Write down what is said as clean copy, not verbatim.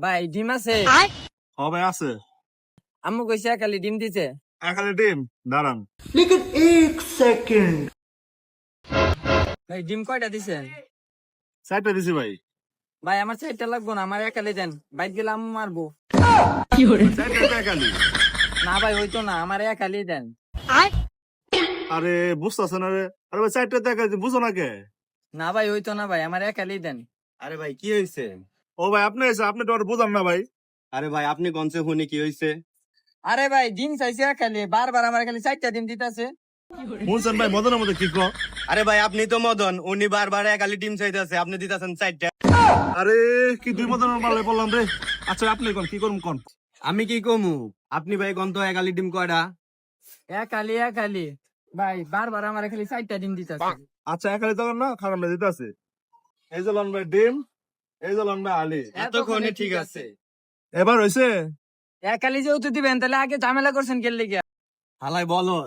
ভাই ডিম আছে? ভাই আছে। আম্মু কইছে একালি ডিম দিছে। একালে ডিম দাঁড়ান। ভাই ডিম কয়টা দিছেন? 4টা দিছি ভাই। ভাই আমার 4টা লাগবো না, আমার একালি দেন, বাইক গেলে আম্মু মারবো। 4টা তো একালি। না ভাই হইতো না, আমার একালি দেন। আরে বুঝতেছ না রে। আরে ভাই 4টা তো একালি বুঝো না কে? না ভাই হইতো না ভাই, আমার একালি দেন। আরে ভাই কি হয়েছে? ও ভাই আপনি এসে আপনি তো আর বুঝান না ভাই। আরে ভাই আপনি গঞ্চে শুনি কি হয়েছে? আরে ভাই ডিম চাইছে একালি, বারবার আমার খালি 4টা ডিম দিতেছে। শুনছেন ভাই মদনের মধ্যে কি কো? আরে ভাই আপনি তো মদন, উনি বারবার একালি ডিম চাইতেছে, আপনি দিতেছেন 4টা। আরে কি দুই মদনের মালে বললাম রে। আচ্ছা আপনি কোন কি করুম কোন? আমি কি কমু? আপনি ভাই গন্ত একালি ডিম কয়টা? একালি একালি ভাই বারবার আমার খালি 4টা ডিম দিতেছে। আচ্ছা একালি তখন না খারাপ না দিতে আছে। এই যে লন ভাই ডিম, এই যে লন ভাই আলি। এতক্ষণে ঠিক আছে। এবার হইছে? একালি যেহেতু দিবেন তাহলে আগে ঝামেলা করছেন কেন লিগা? হালাই বলো।